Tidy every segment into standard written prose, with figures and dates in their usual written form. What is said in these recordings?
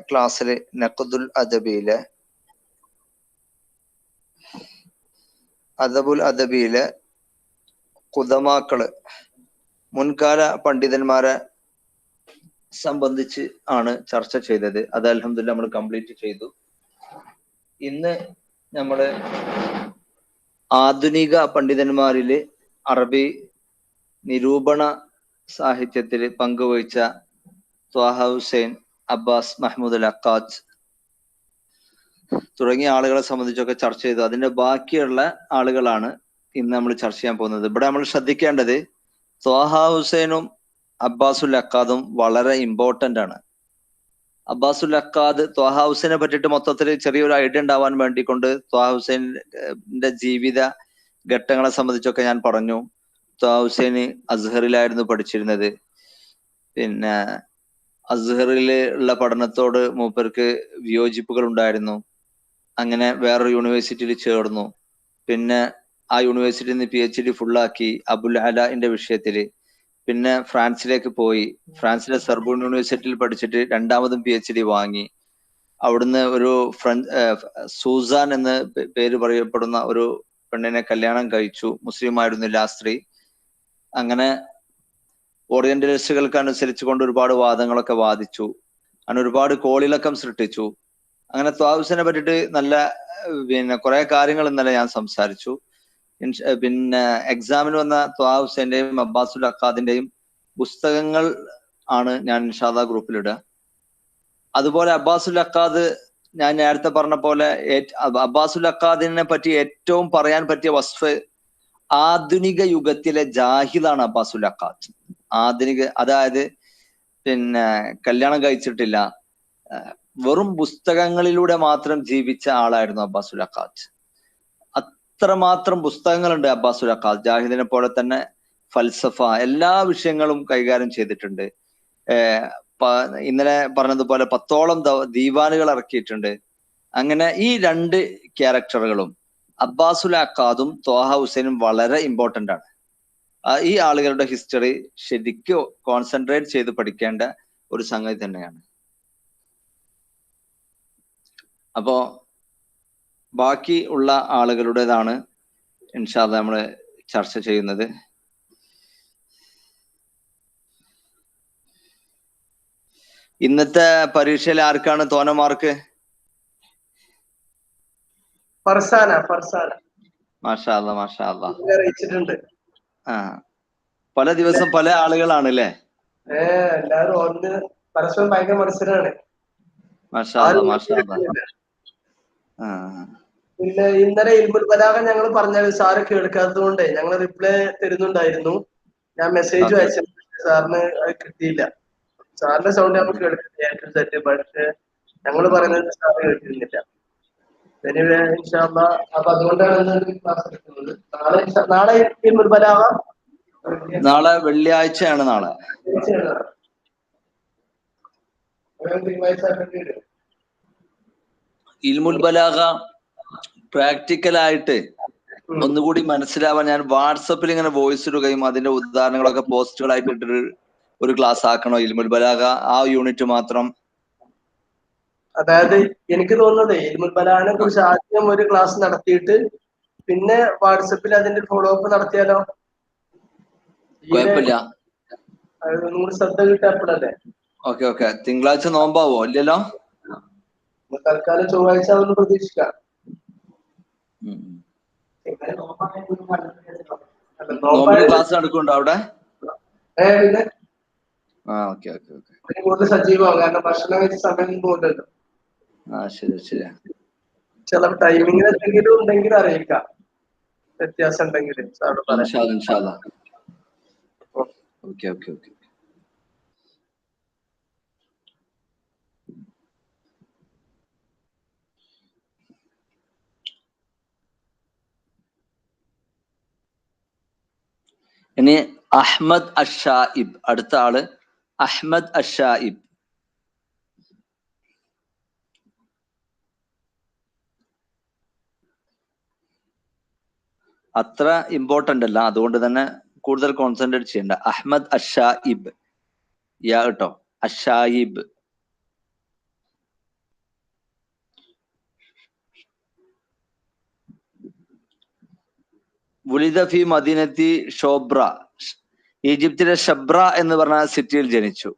ക്ലാസ്സിൽ നഖ്ദുൽ അദബിയിലെ ഖുദമാക്കള് മുൻകാല പണ്ഡിതന്മാരെ സംബന്ധിച്ച് ആണ് ചർച്ച ചെയ്തത്. അത് അൽഹംദുലില്ലാഹ് നമ്മൾ കംപ്ലീറ്റ് ചെയ്തു. ഇന്ന് നമ്മള് ആധുനിക പണ്ഡിതന്മാരില് അറബി നിരൂപണ സാഹിത്യത്തിൽ പങ്കുവഹിച്ച ത്വാഹ ഹുസൈൻ, അബ്ബാസ് മഹ്മൂദ് അൽ അക്കാദ് തുടങ്ങിയ ആളുകളെ സംബന്ധിച്ചൊക്കെ ചർച്ച ചെയ്തു. അതിന്റെ ബാക്കിയുള്ള ആളുകളാണ് ഇന്ന് നമ്മൾ ചർച്ച ചെയ്യാൻ പോകുന്നത്. ഇവിടെ നമ്മൾ ശ്രദ്ധിക്കേണ്ടത് ത്വാഹ ഹുസൈനും അബ്ബാസുൽ അക്കാദും വളരെ ഇമ്പോർട്ടന്റ് ആണ്. അബ്ബാസുൽ അക്കാദ് ത്വാഹ ഹുസൈനെ പറ്റിയിട്ട് മൊത്തത്തിൽ ചെറിയൊരു ഐഡിയ ഉണ്ടാവാൻ വേണ്ടിക്കൊണ്ട് ത്വാഹ ഹുസൈന്റെ ജീവിത ഘട്ടങ്ങളെ സംബന്ധിച്ചൊക്കെ ഞാൻ പറഞ്ഞു. ത്വാഹ ഹുസൈൻ അസ്ഹറിലായിരുന്നു പഠിച്ചിരുന്നത്. പിന്നെ അസ്ഹറിൽ ഉള്ള പഠനത്തോട് മൂപ്പർക്ക് വിയോജിപ്പുകൾ ഉണ്ടായിരുന്നു. അങ്ങനെ വേറൊരു യൂണിവേഴ്സിറ്റിയിൽ ചേർന്നു. പിന്നെ ആ യൂണിവേഴ്സിറ്റിയിൽ നിന്ന് PhD ഫുള്ളാക്കി അബുൽ അലാന്റെ വിഷയത്തില്. പിന്നെ ഫ്രാൻസിലേക്ക് പോയി. ഫ്രാൻസിലെ സർബൂൺ യൂണിവേഴ്സിറ്റിയിൽ പഠിച്ചിട്ട് രണ്ടാമതും PhD വാങ്ങി. അവിടുന്ന് ഒരു സൂസാൻ എന്ന് പേര് പറയപ്പെടുന്ന ഒരു പെണ്ണിനെ കല്യാണം കഴിച്ചു. മുസ്ലിം ആയിരുന്നില്ല ആ സ്ത്രീ. അങ്ങനെ ഓറിയന്റലിസ്റ്റുകൾക്ക് അനുസരിച്ച് കൊണ്ട് ഒരുപാട് വാദങ്ങളൊക്കെ വാദിച്ചു. അങ്ങനെ ഒരുപാട് കോളിളക്കം സൃഷ്ടിച്ചു. അങ്ങനെ ത്വാഹ ഹുസൈനെ പറ്റിയിട്ട് നല്ല കുറെ കാര്യങ്ങൾ ഇന്നലെ ഞാൻ സംസാരിച്ചു. പിന്നെ എക്സാമിന് വന്ന ത്വാഹ ഹുസൈന്റെയും അബ്ബാസുൽ അക്കാദിന്റെയും പുസ്തകങ്ങൾ ആണ് ഞാൻ ഇൻഷാ അല്ലാഹ് ഗ്രൂപ്പിലിടുക. അതുപോലെ അബ്ബാസുൽ അക്കാദ് ഞാൻ നേരത്തെ പറഞ്ഞ പോലെ അബ്ബാസുൽ അക്കാദിനെ പറ്റി ഏറ്റവും പറയാൻ പറ്റിയ വസ്ഫ് ആധുനിക യുഗത്തിലെ ജാഹിദാണ് അബ്ബാസുൽ അക്കാദ്. അതായത് പിന്നെ കല്യാണം കഴിച്ചിട്ടില്ല, വെറും പുസ്തകങ്ങളിലൂടെ മാത്രം ജീവിച്ച ആളായിരുന്നു അബ്ബാസുൽ അക്കാദ്. അത്രമാത്രം പുസ്തകങ്ങളുണ്ട് അബ്ബാസുൽ അക്കാദ്. ജാഹിദിനെ പോലെ തന്നെ ഫൽസഫ എല്ലാ വിഷയങ്ങളും കൈകാര്യം ചെയ്തിട്ടുണ്ട്. ഇന്നലെ പറഞ്ഞതുപോലെ 10ഓളം ദീവാനുകൾ ഇറക്കിയിട്ടുണ്ട്. അങ്ങനെ ഈ രണ്ട് ക്യാരക്ടറുകളും അബ്ബാസുൽ അക്കാദും ത്വാഹ ഹുസൈനും വളരെ ഇമ്പോർട്ടന്റ് ആണ്. ഈ ആളുകളുടെ ഹിസ്റ്ററി ശരിക്കും കോൺസെൻട്രേറ്റ് ചെയ്ത് പഠിക്കേണ്ട ഒരു സംഗതി തന്നെയാണ്. അപ്പോ ബാക്കി ഉള്ള ആളുകളുടേതാണ് ഇൻഷാ അല്ലാഹ് നമ്മള് ചർച്ച ചെയ്യുന്നത്. ഇന്നത്തെ പരീക്ഷയിൽ ആർക്കാണ് തോന മാർക്ക്? മാഷാ അല്ലാഹ്. ആ, പല ദിവസം പല ആളുകളാണ് അല്ലേ? മാഷാ അല്ലാഹ്. പിന്നെ ഇന്നലെ ഇൽമുൽ ബലാഗ ഞങ്ങൾ പറഞ്ഞത് സാറ് കേൾക്കാത്തത് കൊണ്ട് ഞങ്ങൾ റിപ്ലൈ തരുന്നുണ്ടായിരുന്നു. ഞാൻ മെസ്സേജ് അയച്ചു, സാറിന് അത് കിട്ടിയില്ല. സാറിന്റെ സൗണ്ട് നമുക്ക് കേൾക്കുന്നില്ല, പക്ഷെ ഞങ്ങൾ പറയുന്നത് സാറ് കേൾക്കുന്നില്ല. അപ്പൊ അതുകൊണ്ടാണ് ക്ലാസ് എടുക്കുന്നത്. നാളെ ഇൽമുൽ ബലാഗ, നാളെ വെള്ളിയാഴ്ചയാണ്. നാളെ ഇൽമുൽ ബലാഗ പ്രാക്ടിക്കലായിട്ട് ഒന്നുകൂടി മനസ്സിലാവാൻ ഞാൻ വാട്സപ്പിൽ ഇങ്ങനെ വോയിസ് ഇടുകയും അതിന്റെ ഉദാഹരണങ്ങളൊക്കെ പോസ്റ്റുകളായിട്ട് ഇട്ടിട്ട് ഒരു ക്ലാസ് ആക്കണോ ഇൽമുൽ ബലാഗ ആ യൂണിറ്റ് മാത്രം? അതായത് എനിക്ക് തോന്നുന്നത് ഇൽമുൽ ബലാഗിനെ കുറിച്ച് ആദ്യം ഒരു ക്ലാസ് നടത്തിയിട്ട് പിന്നെ വാട്സപ്പിൽ അതിന്റെ ഫോളോ അപ്പ് നടത്തിയാലോ? കുഴപ്പമില്ല, ഒന്നുകൂടി ശ്രദ്ധ കിട്ടാപ്പോഴല്ലേ? ഓക്കെ. തിങ്കളാഴ്ച നോമ്പാവോ? ഇല്ലല്ലോ, തൽക്കാലം ചൊവ്വാഴ്ച ഒന്ന് പ്രതീക്ഷിക്കാം. നോമ്പിന് ക്ലാസ് നടക്കുന്നുണ്ടോ അവിടെ? പിന്നെ ഓക്കെ. കൂടുതൽ സജീവമാകും, കാരണം ഭക്ഷണം കഴിച്ച സമയം പോകണ്ടല്ലോ. ശരി. ചില ടൈമിംഗ് എന്തെങ്കിലും ഉണ്ടെങ്കിൽ അറിയിക്കാം, വ്യത്യാസം ഉണ്ടെങ്കിൽ. ഓക്കെ. ഇനി അഹ്മദ് അഷായിബ്, അടുത്ത ആള് അഹ്മദ് അഷായിബ്. അത്ര ഇമ്പോർട്ടന്റ് അല്ല, അതുകൊണ്ട് തന്നെ കൂടുതൽ കോൺസെൻട്രേറ്റ് ചെയ്യണ്ട. അഹ്മദ് അഷായിബ്, യാ കേട്ടോ, അഷായിബ്. വുലിദ ഫി മദീനത്തി ഷോബ്ര, ഈജിപ്തിലെ ഷബ്ര എന്ന് പറഞ്ഞ സിറ്റിയിൽ ജനിച്ചു.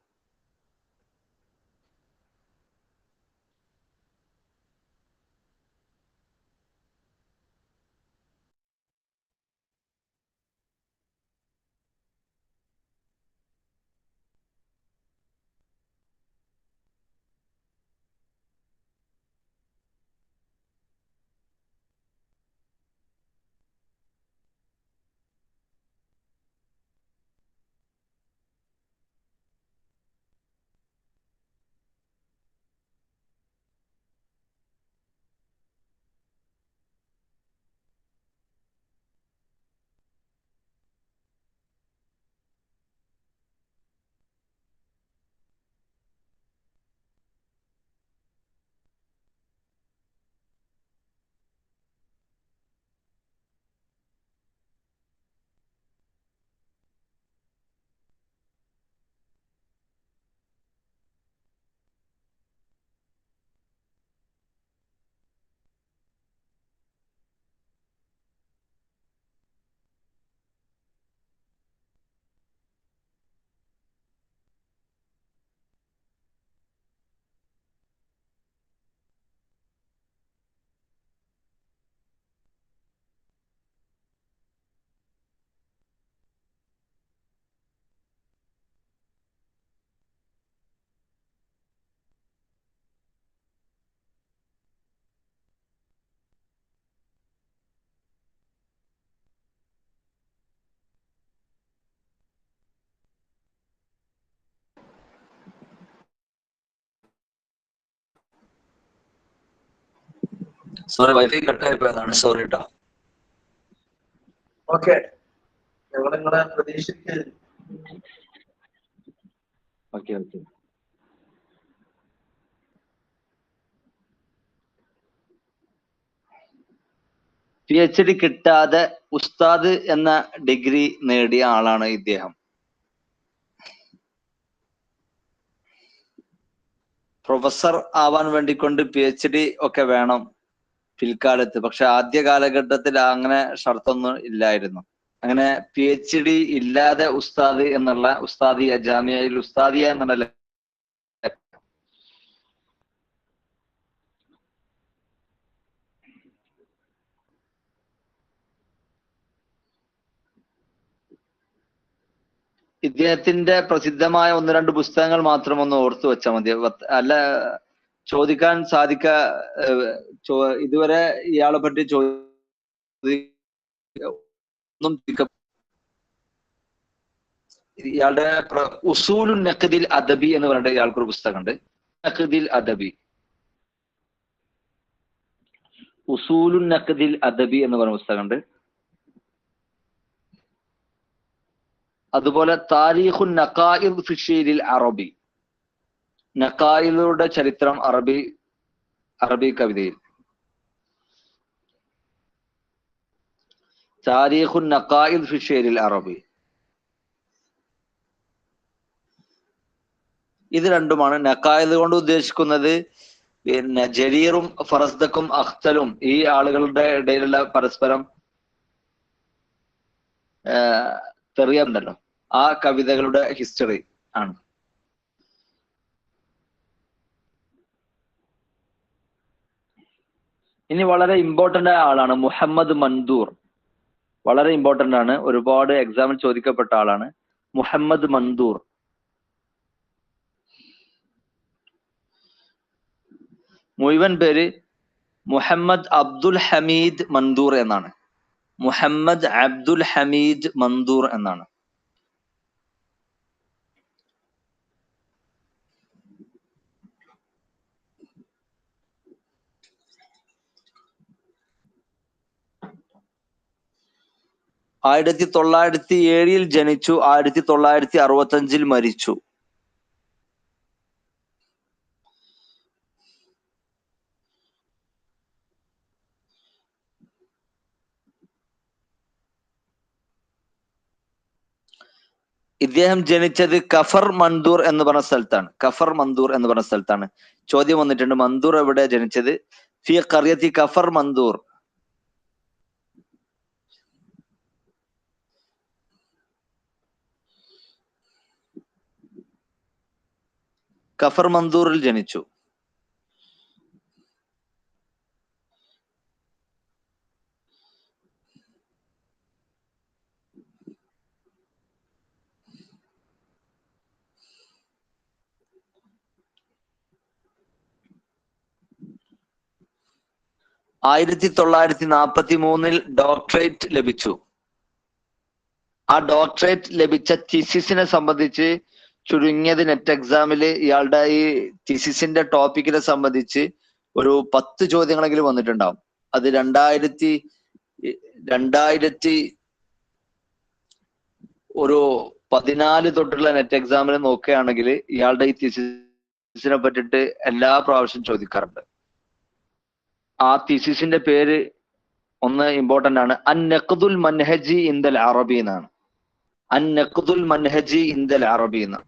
സോറി, വൈഫൈ കട്ടായി പോയതാണ്, സോറി കേട്ടോ. ഓക്കെ, ഞങ്ങൾ നിങ്ങളെ പ്രതീക്ഷിക്കുന്നു. Okay okay. PhD കിട്ടാതെ ഉസ്താദ് എന്ന ഡിഗ്രി നേടിയ ആളാണ് ഇദ്ദേഹം. പ്രൊഫസർ ആവാൻ വേണ്ടിക്കൊണ്ട് PhD ഒക്കെ വേണം പിൽക്കാലത്ത്. പക്ഷെ ആദ്യ കാലഘട്ടത്തിൽ അങ്ങനെ ഷർത്തൊന്നും ഇല്ലായിരുന്നു. അങ്ങനെ PhD ഇല്ലാതെ ഉസ്താദ് എന്നുള്ള ഉസ്താദിയ, ജാമിയയിൽ ഉസ്താദിയ എന്നുള്ള ഇദ്ദേഹത്തിന്റെ പ്രസിദ്ധമായ 1-2 പുസ്തകങ്ങൾ മാത്രം ഒന്ന് ഓർത്തു വെച്ചാൽ മതി. അല്ല, ചോദിക്കാൻ ഇതുവരെ ഇയാളെ പറ്റി ഇയാളുടെ ഉസൂലുൻ നഖ്ദിൽ അദബി എന്ന് പറഞ്ഞിട്ട് ഇയാൾക്കൊരു പുസ്തകമുണ്ട്. നഖ്ദിൽ അദബി, ഉസൂലുൻ നഖ്ദിൽ അദബി എന്ന് പറഞ്ഞ പുസ്തകമുണ്ട്. അതുപോലെ താരീഖുൻ നഖായിദ് ഫി ശിഅരിൽ അറബി, നഖായിദുകളുടെ ചരിത്രം അറബി കവിതയിൽ. താരീഖുൻ നഖായിദ് ഫി ശിഅരിൽ അറബി, ഇത് രണ്ടുമാണ്. നഖായിദ് കൊണ്ട് ഉദ്ദേശിക്കുന്നത് പിന്നെ ജരീറും ഫറസ്ദക്കും അഖ്തലും ഈ ആളുകളുടെ ഇടയിലുള്ള പരസ്പരം തെറിയുണ്ടല്ലോ, ആ കവിതകളുടെ ഹിസ്റ്ററി ആണ്. ഇനി വളരെ ഇമ്പോർട്ടന്റ് ആയ ആളാണ് മുഹമ്മദ് മൻദൂർ. വളരെ ഇമ്പോർട്ടന്റ് ആണ്, ഒരുപാട് എക്സാമിൽ ചോദിക്കപ്പെട്ട ആളാണ് മുഹമ്മദ് മൻദൂർ. മുഴുവൻ പേര് മുഹമ്മദ് അബ്ദുൽ ഹമീദ് മൻദൂർ എന്നാണ്. മുഹമ്മദ് അബ്ദുൽ ഹമീദ് മൻദൂർ എന്നാണ്. ആയിരത്തി 1907 ജനിച്ചു, 1965 മരിച്ചു. ഇദ്ദേഹം ജനിച്ചത് കഫർ മൻദൂർ എന്ന് പറഞ്ഞ സ്ഥലത്താണ്. കഫർ മൻദൂർ എന്ന് പറഞ്ഞ സ്ഥലത്താണ്. ചോദ്യം വന്നിട്ടുണ്ട്, മൻദൂർ എവിടെ ജനിച്ചത്? ഫി ഖറിയത്തി കഫർ മൻദൂർ. കഫർ മന്ദൂറിൽ ജനിച്ചു. (1943) ഡോക്ടറേറ്റ് ലഭിച്ചു. ആ ഡോക്ടറേറ്റ് ലഭിച്ച തീസിസിനെ സംബന്ധിച്ച് ചുരുങ്ങിയത് നെറ്റ് എക്സാമിൽ ഇയാളുടെ ഈ തീസിസിന്റെ ടോപ്പിക്കിനെ സംബന്ധിച്ച് ഒരു 10 ചോദ്യങ്ങളെങ്കിലും വന്നിട്ടുണ്ടാവും. അത് 2014 തൊട്ടുള്ള നെറ്റ് എക്സാമിൽ നോക്കുകയാണെങ്കിൽ ഇയാളുടെ ഈ തീസിസിനെ പറ്റിയിട്ട് എല്ലാ പ്രാവശ്യം ചോദിക്കാറുണ്ട്. ആ തീസിസിന്റെ പേര് ഒന്ന് ഇമ്പോർട്ടന്റ് ആണ്, അൻ നഖ്ദുൽ മൻഹജി ഇൻദൽ അറബി എന്നാണ്. അൻ നഖ്ദുൽ മൻഹജി ഇൻദൽ അറബി എന്നാണ്.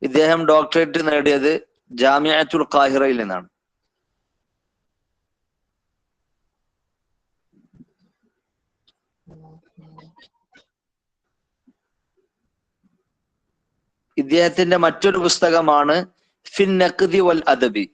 ഇദ്ദേഹം ഡോക്ടറേറ്റ് നേടിയത് ജാമിഅത്തുൽ ഖാഹിറയിൽ നിന്നാണ്. ഇദ്ദേഹത്തിന്റെ മറ്റൊരു പുസ്തകമാണ് ഫിൻ നഖ്ദി വൽ അദബി.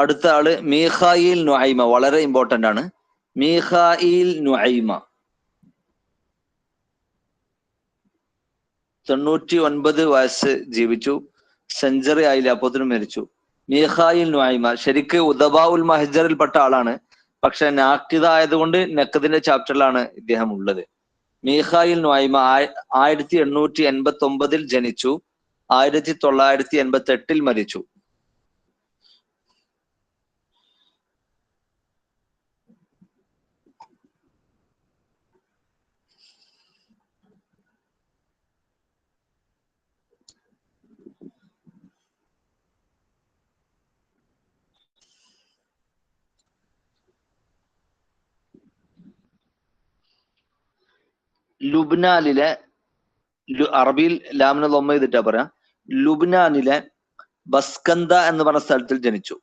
അടുത്ത ആള് മീഖായിൽ നുഐമ, വളരെ ഇമ്പോർട്ടന്റ് ആണ്. മീഖായിൽ നുഐമ 99 വയസ്സ് ജീവിച്ചു. സെഞ്ചുറി ആയില്ല, അപ്പോത്തിനും മരിച്ചു. മീഖായിൽ നുഐമ ശരിക്ക് ഉദബാഉൽ മഹ്ജറിൽ പെട്ട ആളാണ്. പക്ഷെ നാക്കിദ ആയതുകൊണ്ട് നഖദിന്റെ ചാപ്റ്ററിലാണ് ഇദ്ദേഹം ഉള്ളത്. മീഖായിൽ നുഐമ 1889 ജനിച്ചു. 1988 മരിച്ചു. ലുബ്നാനിലെ, അറബിയിൽ ലാമിനെ ലൊമ്മ ചെയ്തിട്ടാ പറയാ, ലുബ്നാനിലെ ബസ്കന്ദ എന്ന് പറഞ്ഞ സ്ഥലത്തിൽ ജനിച്ചു.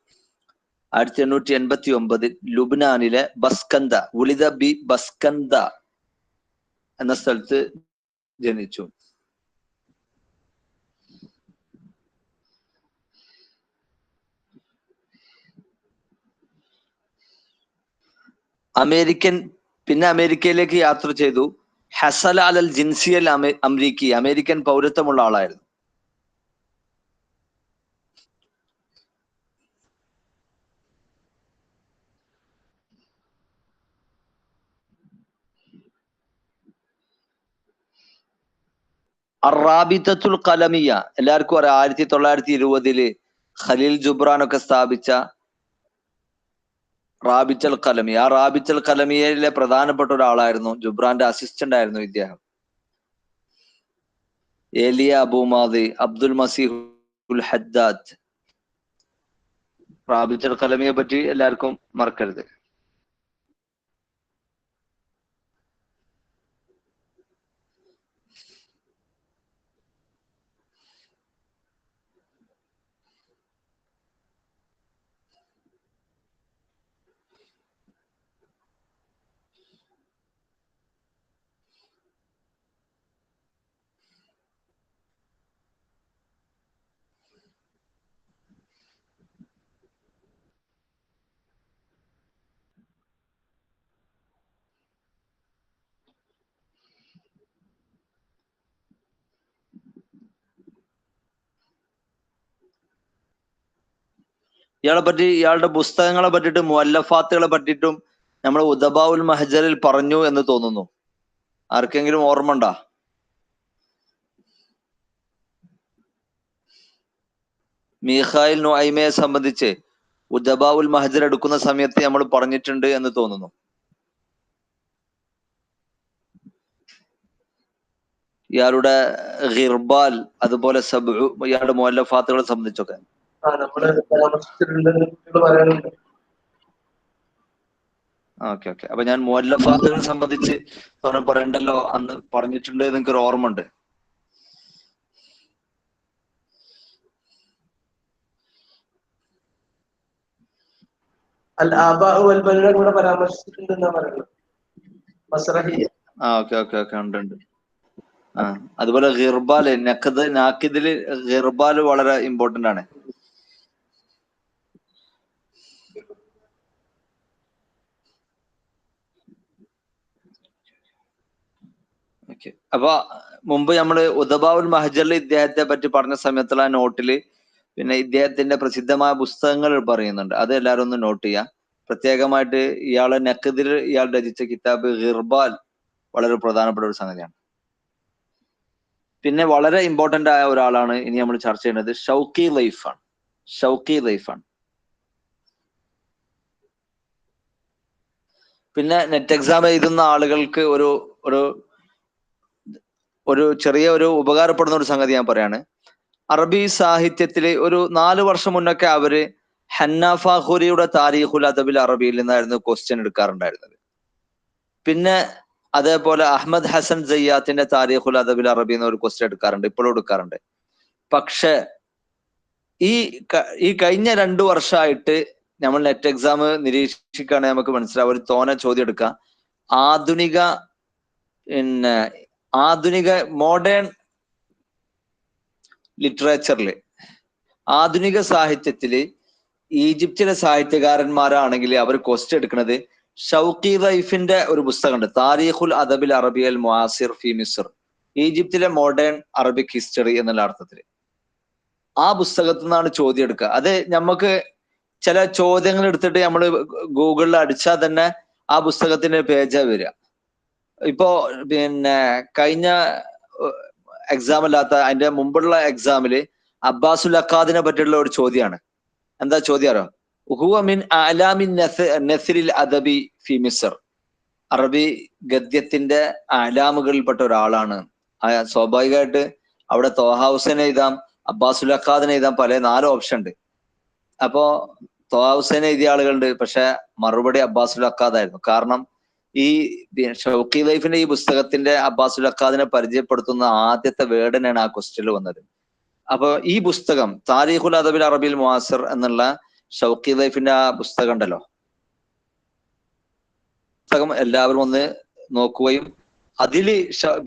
1889 ലുബ്നാനിലെ ബസ്കന്ദ, ഉലിദ ബി ബസ്കന്ദ എന്ന സ്ഥലത്ത് ജനിച്ചു. പിന്നെ അമേരിക്കയിലേക്ക് യാത്ര ചെയ്തു. ഹസല അലൽ ജിൻസിയൽ അമേരിക്കി, അമേരിക്കൻ പൗരത്വമുള്ള ആളായിരുന്നു. അറാബിത്തത്തുൽ ഖലമിയ എല്ലാവർക്കും അറിയാം. 1920 ഖലീൽ ജുബ്രാനൊക്കെ സ്ഥാപിച്ച റാബിത്തൽ ഖലമി. ആ റാബിത്തൽ ഖലമിയയിലെ പ്രധാനപ്പെട്ട ഒരാളായിരുന്നു, ജുബ്രാന്റെ അസിസ്റ്റന്റ് ആയിരുന്നു ഇദ്ദേഹം. ഏലിയ അബൂമാദി, അബ്ദുൽ മസീഹുൽ ഹദ്ദാദ്. റാബിത്തൽ ഖലമിയെ പറ്റി എല്ലാവർക്കും മറക്കരുത്. ഇയാളുടെ പുസ്തകങ്ങളെ പറ്റിയിട്ട്, മുഅല്ലഫാത്തുകളെ പറ്റിയിട്ടും നമ്മൾ ഉദബാഉൽ മഹ്ജറിൽ പറഞ്ഞു എന്ന് തോന്നുന്നു. ആർക്കെങ്കിലും ഓർമ്മ ഉണ്ടോ? മീഖായിൽ നുഐമയെ സംബന്ധിച്ച് ഉദബാഉൽ മഹജർ എടുക്കുന്ന സമയത്ത് നമ്മൾ പറഞ്ഞിട്ടുണ്ട് എന്ന് തോന്നുന്നു. ഇയാളുടെ ഖിർബാൽ അതുപോലെ സബ്ഉ ഇയാളുടെ മുഅല്ലഫാത്തുകളെ സംബന്ധിച്ചൊക്കെ ഓക്കെ. അപ്പൊ ഞാൻ മുഅല്ലഫാത്തുകളെ സംബന്ധിച്ച് പറയണ്ടല്ലോ, അന്ന് പറഞ്ഞിട്ടുണ്ട് എന്ന് എനിക്കൊരു ഓർമ്മ ഉണ്ട്. ഉണ്ട്. അതുപോലെ ഖിർബാല് നാക്കിദില് ഖിർബാല് വളരെ ഇമ്പോർട്ടന്റ് ആണ്. അപ്പൊ മുമ്പ് നമ്മള് ഉദബാഉൽ മഹജറിൽ ഇദ്ദേഹത്തെ പറ്റി പറഞ്ഞ സമയത്തുള്ള നോട്ടില് പിന്നെ ഇദ്ദേഹത്തിന്റെ പ്രസിദ്ധമായ പുസ്തകങ്ങൾ പറയുന്നുണ്ട്. അത് എല്ലാവരും ഒന്ന് നോട്ട് ചെയ്യാം. പ്രത്യേകമായിട്ട് ഇയാളെ നഖദിൽ ഇയാൾ രചിച്ച കിതാബ് ഖിർബാൽ വളരെ പ്രധാനപ്പെട്ട ഒരു സംഗതിയാണ്. പിന്നെ വളരെ ഇമ്പോർട്ടന്റ് ആയ ഒരാളാണ് ഇനി നമ്മൾ ചർച്ച ചെയ്യുന്നത് ഷൗക്കി ലൈഫാണ്. പിന്നെ നെറ്റ് എക്സാം എഴുതുന്ന ആളുകൾക്ക് ഒരു ചെറിയ ഒരു ഉപകാരപ്പെടുന്ന ഒരു സംഗതി ഞാൻ പറയാണ്. അറബി സാഹിത്യത്തില് ഒരു 4 വർഷം മുന്നൊക്കെ അവര് ഹന്ന ഫാഖുരിയുടെ താരീഖുൽ അദബിൽ അറബിയിൽ നിന്നായിരുന്നു ക്വസ്റ്റ്യൻ എടുക്കാറുണ്ടായിരുന്നത്. പിന്നെ അതേപോലെ അഹമ്മദ് ഹസൻ സയ്യാത്തിന്റെ താരീഖുൽ അദബിൽ അറബി എന്ന് ഒരു ക്വസ്റ്റ്യൻ എടുക്കാറുണ്ട്, ഇപ്പോഴും എടുക്കാറുണ്ട്. പക്ഷെ ഈ കഴിഞ്ഞ 2 വർഷമായിട്ട് നമ്മൾ നെറ്റ് എക്സാം നിരീക്ഷിക്കുകയാണെങ്കിൽ നമുക്ക് മനസ്സിലാവും, ഒരു തോനെ ചോദ്യം എടുക്കാം. ആധുനിക മോഡേൺ ലിറ്ററേച്ചറില്, ആധുനിക സാഹിത്യത്തില് ഈജിപ്തിലെ സാഹിത്യകാരന്മാരാണെങ്കിൽ അവർ ക്വസ്റ്റ്യൻ എടുക്കുന്നത് ഷൗക്കി ലൈഫിന്റെ ഒരു പുസ്തകമുണ്ട്, താരീഖുൽ അദബിൽ അറബിയൽ മുആസിർ ഫി മിസ്ർ, ഈജിപ്തിലെ മോഡേൺ അറബിക് ഹിസ്റ്ററി എന്നുള്ള അർത്ഥത്തില്. ആ പുസ്തകത്തിൽ നിന്നാണ് ചോദ്യം എടുക്കുക. അത് നമുക്ക് ചില ചോദ്യങ്ങൾ എടുത്തിട്ട് നമ്മൾ ഗൂഗിളിൽ അടിച്ചാൽ തന്നെ ആ പുസ്തകത്തിന്റെ പേജാ വരിക. ഇപ്പോ പിന്നെ കഴിഞ്ഞ എക്സാം അല്ലാത്ത അതിന്റെ മുമ്പുള്ള എക്സാമില് അബ്ബാസുൽ അക്കാദിനെ പറ്റിയുള്ള ഒരു ചോദ്യമാണ്. എന്താ ചോദ്യം അറിയോ? ഹുവ മിൻ അലാമിൻ നസ്രിൽ അദബി ഫി മിസ്ർ, അറബി ഗദ്യത്തിന്റെ അലാമുകളിൽപ്പെട്ട ഒരാളാണ്. സ്വാഭാവികമായിട്ട് അവിടെ ത്വാഹ ഹുസൈൻ എഴുതാം, അബ്ബാസുൽ അക്കാദിനെ എഴുതാം, 4 ഓപ്ഷൻ ഉണ്ട്. അപ്പോ ത്വാഹ ഹുസൈൻ എഴുതിയ ആളുകളുണ്ട്, പക്ഷെ മറുപടി അബ്ബാസുൽ അക്കാദായിരുന്നു. കാരണം ഈ ഷൗക്കി ലൈഫിന്റെ ഈ പുസ്തകത്തിന്റെ അബ്ബാസുൽ അക്കാദിനെ പരിചയപ്പെടുത്തുന്ന ആദ്യത്തെ വേർഡിനാണ് ആ ക്വസ്റ്റ്യനിൽ വന്നത്. അപ്പൊ ഈ പുസ്തകം താരീഖുൽ അദബിൽ അറബിൽ മുആസിർ എന്നുള്ള ഷൗക്കി ലൈഫിന്റെ ആ പുസ്തകം ഉണ്ടല്ലോ, പുസ്തകം എല്ലാവരും ഒന്ന് നോക്കുകയും അതില്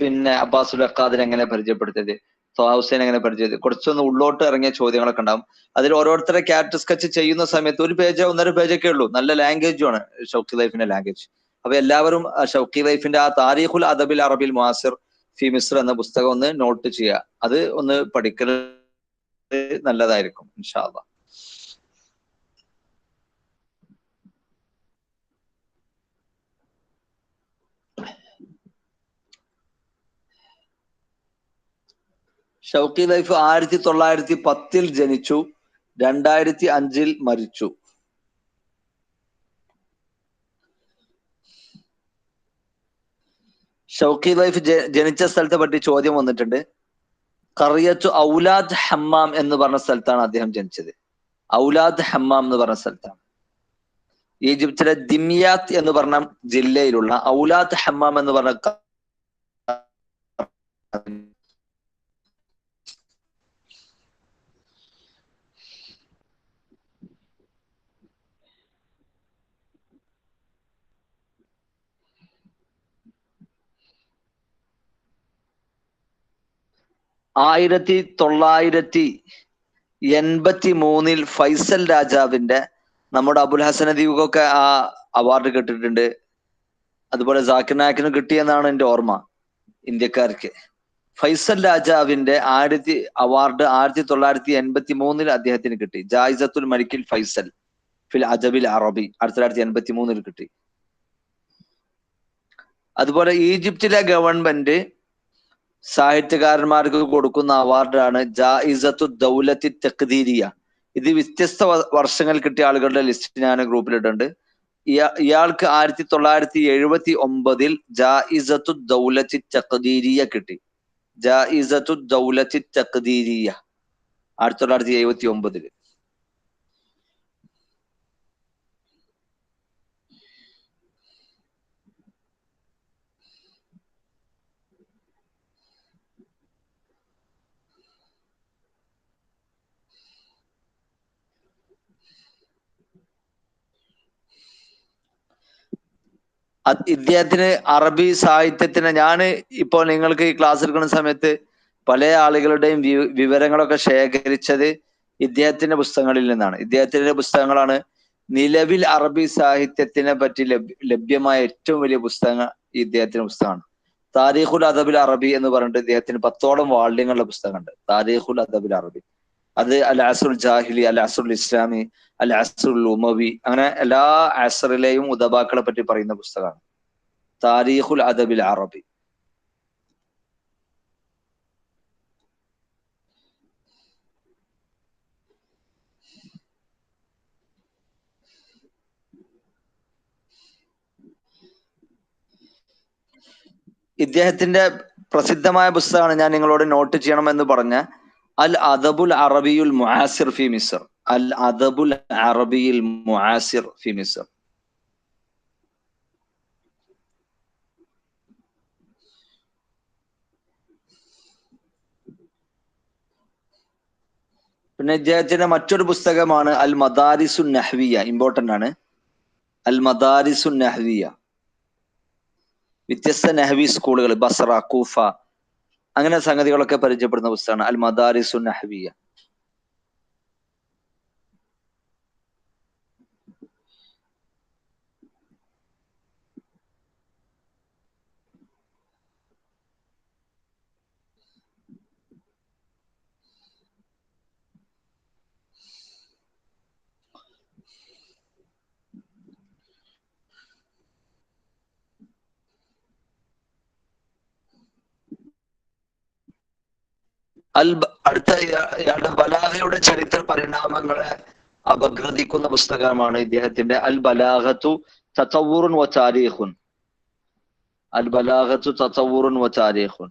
പിന്നെ അബ്ബാസുൽ അക്കാദിനെ എങ്ങനെ പരിചയപ്പെടുത്തിയത്, ത്വാഹ ഹുസൈൻ എങ്ങനെ പരിചയപ്പെടുത്തി, കുറച്ചൊന്ന് ഉള്ളോട്ട് ഇറങ്ങിയ ചോദ്യങ്ങളൊക്കെ ഉണ്ടാവും. അതിൽ ഓരോരുത്തരെ ക്യാരക്ടർ സ്കെച്ച് ചെയ്യുന്ന സമയത്ത് 1 പേജോ 1.5 പേജൊക്കെ ഉള്ളൂ. നല്ല ലാംഗ്വേജുമാണ് ഷൗക്കി ലൈഫിന്റെ ലാംഗ്വേജ്. അപ്പൊ എല്ലാവരും ഷൗക്കി ലൈഫിന്റെ ആ താരീഖുൽ അദബിൽ അറബിൽ മുആസിർ ഫി മിസ്ർ എന്ന പുസ്തകം ഒന്ന് നോട്ട് ചെയ്യുക. അത് ഒന്ന് പഠിക്കൽ നല്ലതായിരിക്കും ഇൻഷാ അല്ലാഹ്. ഷൗക്കി ലൈഫ് 1910 ജനിച്ചു, 2005 മരിച്ചു. ഷൗക്കി ലൈഫ് ജനിച്ച സ്ഥലത്തെ പറ്റി ചോദ്യം വന്നിട്ടുണ്ട്. ഖറിയത്തു ഔലാദ് ഹമ്മാം എന്ന് പറഞ്ഞ സ്ഥലത്താണ് അദ്ദേഹം ജനിച്ചത്. ഔലാദ് ഹമ്മാം എന്ന് പറഞ്ഞ സ്ഥലത്താണ്. ഈജിപ്തിലെ ദിമിയാത്ത് എന്ന് പറഞ്ഞ ജില്ലയിലുള്ള ഔലാദ് ഹമ്മാം എന്ന് പറഞ്ഞ 1983 ഫൈസൽ രാജാവിന്റെ, നമ്മുടെ അബുൽ ഹസൻ അദീബൊക്കെ ആ അവാർഡ് കിട്ടിയിട്ടുണ്ട്. അതുപോലെ സാക്കിർ നായിക്കിന് കിട്ടിയെന്നാണ് എന്റെ ഓർമ്മ, ഇന്ത്യക്കാർക്ക്. ഫൈസൽ രാജാവിന്റെ അവാർഡ് 1983 അദ്ദേഹത്തിന് കിട്ടി. ജായിസത്തുൽ മലിക്കിൽ ഫൈസൽ ഫിൽ അജബിൽ അറബി 1983 കിട്ടി. അതുപോലെ ഈജിപ്തിലെ ഗവൺമെന്റ് സാഹിത്യകാരന്മാർക്ക് കൊടുക്കുന്ന അവാർഡാണ് ജായിസത്തു ദൗലത്തി തഖ്ദീരിയ, ഇത് വ്യത്യസ്ത വർഷങ്ങൾ കിട്ടിയ ആളുകളുടെ ലിസ്റ്റ് ഞാൻ ഗ്രൂപ്പിലിട്ടുണ്ട്. ഇയാൾക്ക് 1979 ജായിസത്തു ദൗലത്തി തഖ്ദീരിയ കിട്ടി. ജായിസത്തു ദൗലത്തി തഖ്ദീരിയ 1979. ഇദ്ദേഹത്തിന് അറബി സാഹിത്യത്തിന് ഞാൻ ഇപ്പോൾ നിങ്ങൾക്ക് ഈ ക്ലാസ് എടുക്കുന്ന സമയത്ത് പല ആളുകളുടെയും വിവരങ്ങളൊക്കെ ശേഖരിച്ചത് ഇദ്ദേഹത്തിന്റെ പുസ്തകങ്ങളിൽ നിന്നാണ്. ഇദ്ദേഹത്തിന്റെ പുസ്തകങ്ങളാണ് നിലവിൽ അറബി സാഹിത്യത്തിനെ പറ്റി ലഭ്യമായ ഏറ്റവും വലിയ പുസ്തകം ഇദ്ദേഹത്തിന്റെ പുസ്തകമാണ്. താരീഖുൽ അദബുൽ അറബി എന്ന് പറഞ്ഞിട്ട് ഇദ്ദേഹത്തിന് 10ഓളം വാള്യങ്ങളുടെ പുസ്തകമുണ്ട്. താരീഖുൽ അദബുൽ അറബി, അത് അൽ അസ്റുൽ ജാഹിലി, അൽ അസ്റുൽ ഇസ്ലാമി, അൽ അസ്റുൽ ഉമവി, അങ്ങനെ എല്ലാ അസ്റിലെയും ഉദബാക്കളെ പറ്റി പറയുന്ന പുസ്തകമാണ് താരീഖുൽ അദബിൽ അറബി. ഇദ്ദേഹത്തിന്റെ പ്രസിദ്ധമായ പുസ്തകമാണ് ഞാൻ നിങ്ങളോട് നോട്ട് ചെയ്യണമെന്ന് പറഞ്ഞ അൽ അദബുൽ അറബിയുൽ മുആസിർ ഫി മിസ്ർ. അൽ അദബുൽ അറബിയുൽ മുആസിർ ഫി മിസ്ർ. പിന്നെ ഇദ്ദേഹത്തിന്റെ മറ്റൊരു പുസ്തകമാണ് അൽ മദാരിസുൻ നഹ്വിയ. ഇമ്പോർട്ടന്റ് ആണ്. അൽ മദാരിസുൻ നഹ്വിയ, വ്യത്യസ്ത നഹ്വി സ്കൂളുകൾ, ബസ്ര, കൂഫ, അങ്ങനെ സംഗതികളൊക്കെ പരിചയപ്പെടുന്ന പുസ്തകമാണ് അൽ മദാരിസുൻ നഹ്വിയ. അടുത്ത ഇയാളുടെ ബലാഗയുടെ ചരിത്ര പരിണാമങ്ങളെ അപഗ്രഥിക്കുന്ന പുസ്തകമാണ് ഇദ്ദേഹത്തിന്റെ അൽ ബലാഗത്തു തതവ്വുറുൻ വ താരീഖുൻ. അൽ ബലാഗത്തു തതവ്വുറുൻ വ താരീഖുൻ.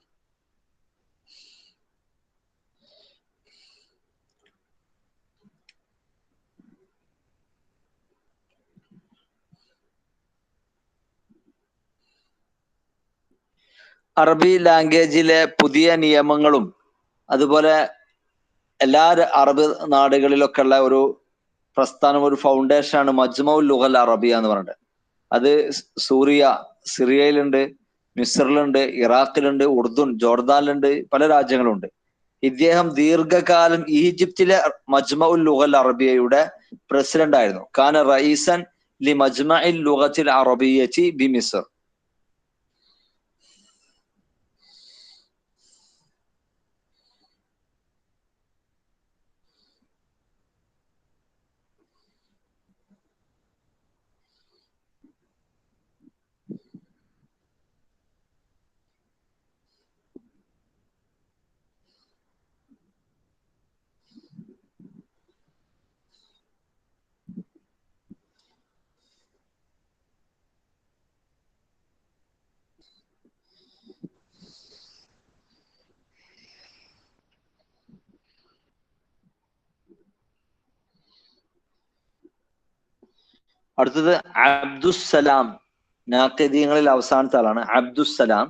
അറബി ലാംഗ്വേജിലെ പുതിയ നിയമങ്ങളും അതുപോലെ എല്ലാ അറബ് നാടുകളിലൊക്കെ ഉള്ള ഒരു പ്രസ്ഥാനം, ഒരു ഫൗണ്ടേഷനാണ് മജ്മഉൽ ലുഗൽ അറബിയ എന്ന് പറഞ്ഞിട്ട്. അത് സിറിയയിലുണ്ട്, മിസ്റിലുണ്ട്, ഇറാഖിലുണ്ട്, ഉർദുൻ, ജോർദാനിലുണ്ട്, പല രാജ്യങ്ങളുണ്ട്. ഇദ്ദേഹം ദീർഘകാലം ഈജിപ്തിലെ മജ്മഉൽ ലുഗൽ അറബിയയുടെ പ്രസിഡന്റ് ആയിരുന്നു. കാന റഈസൻ ലി മജ്മഇൽ ലുഗത്തിൽ അറബിയ്യത്തി ബി മിസ്ർ. അടുത്തത് അബ്ദുസ്സലാം, നാഖിദീങ്ങളിൽ അവസാനത്തെ ആളാണ് അബ്ദുസ്സലാം.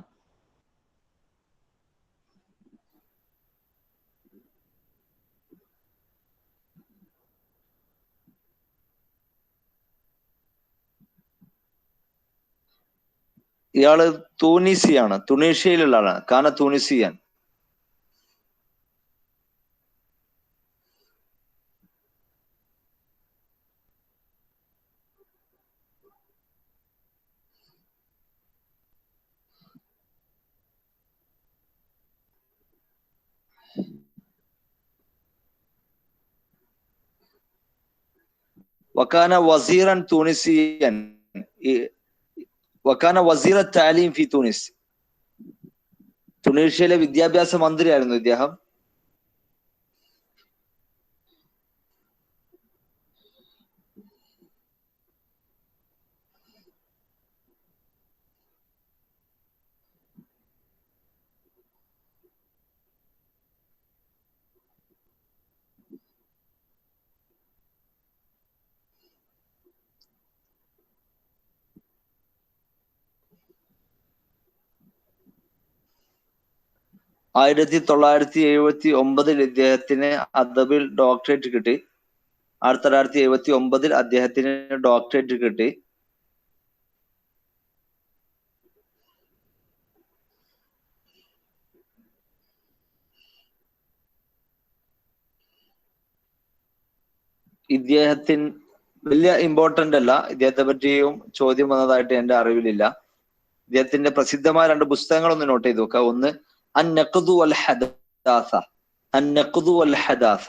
ഇയാള് തൂനീസിയാണ്, തുണീഷ്യയിലുള്ള ആളാണ്. കാന തൂനിസിയൻ. വക്കാന വസീറൻ തൂനിസിയൻ, വക്കാന വസീറ താലീം ഫി തൂനിസ്. തുണീഷ്യയിലെ വിദ്യാഭ്യാസ മന്ത്രിയായിരുന്നു ഇദ്ദേഹം. 1979 ഇദ്ദേഹത്തിന് അദബിൽ ഡോക്ടറേറ്റ് കിട്ടി. 1979 അദ്ദേഹത്തിന് ഡോക്ടറേറ്റ് കിട്ടി. ഇദ്ദേഹത്തിന് വലിയ ഇമ്പോർട്ടന്റ് അല്ല, ഇദ്ദേഹത്തെ പറ്റിയും ചോദ്യം വന്നതായിട്ട് എന്റെ അറിവിലില്ല. ഇദ്ദേഹത്തിന്റെ പ്രസിദ്ധമായ 2 പുസ്തകങ്ങളൊന്ന് നോട്ട് ചെയ്ത് നോക്കുക. ഒന്ന് അൻ-നഖ്ദു വൽ ഹദാസ, അൻ-നഖ്ദു വൽ ഹദാസ.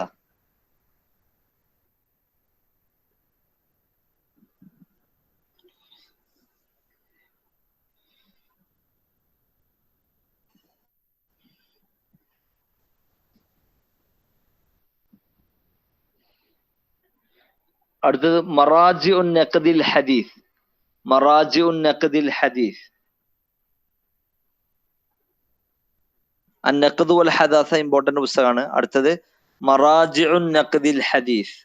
അടുത്തത് മറാജിഉൻ നഖ്ദിൽ ഹദീസ്, മറാജിഉൻ നഖ്ദിൽ ഹദീസ്. അൻ-നഖ്ദു വൽ ഹദാസ ഇമ്പോർട്ടന്റ് പുസ്തകമാണ്. അടുത്തത് മറാജിഉൻ നഖ്ദിൽ ഹദീസ്.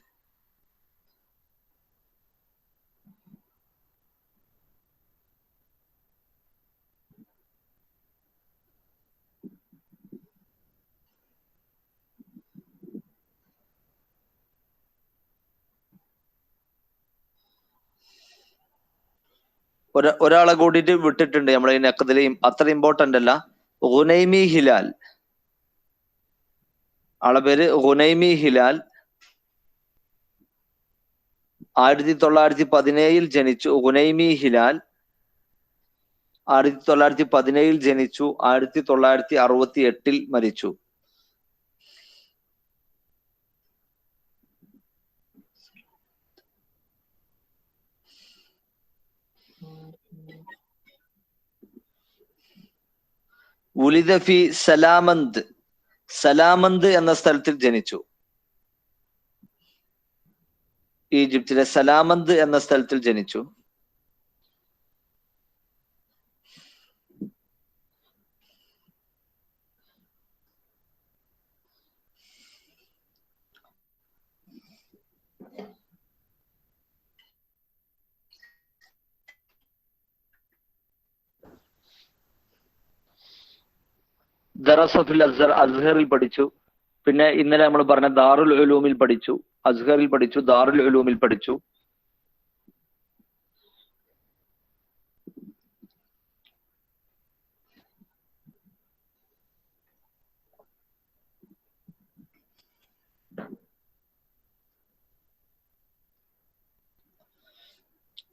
ഒരാളെ കൂടിയിട്ട് വിട്ടിട്ടുണ്ട് നമ്മളെ ഈ നഖ്ദിൽ, അത്ര ഇമ്പോർട്ടന്റ് അല്ല. ഗുനൈമി ഹിലാൽ, ആളെ പേര് ഗുനൈമി ഹിലാൽ. 1917 ജനിച്ചു. ഗുനൈമി ഹിലാൽ 1917 ജനിച്ചു, 1968 മരിച്ചു. വുലിദ ഫി സലാമന്ത്, സലാമന്ത് എന്ന സ്ഥലത്തിൽ ജനിച്ചു. ഈജിപ്തിലെ സലാമന്ത് എന്ന സ്ഥലത്തിൽ ജനിച്ചു. ദറസ ഫിൽ അസ്ഹർ, അസ്ഹറിൽ പഠിച്ചു. പിന്നെ ഇന്നലെ നമ്മൾ പറഞ്ഞ ദാറുൽ ഉലൂമിൽ പഠിച്ചു, അസ്ഹറിൽ പഠിച്ചു, ദാറുൽ ഉലൂമിൽ പഠിച്ചു.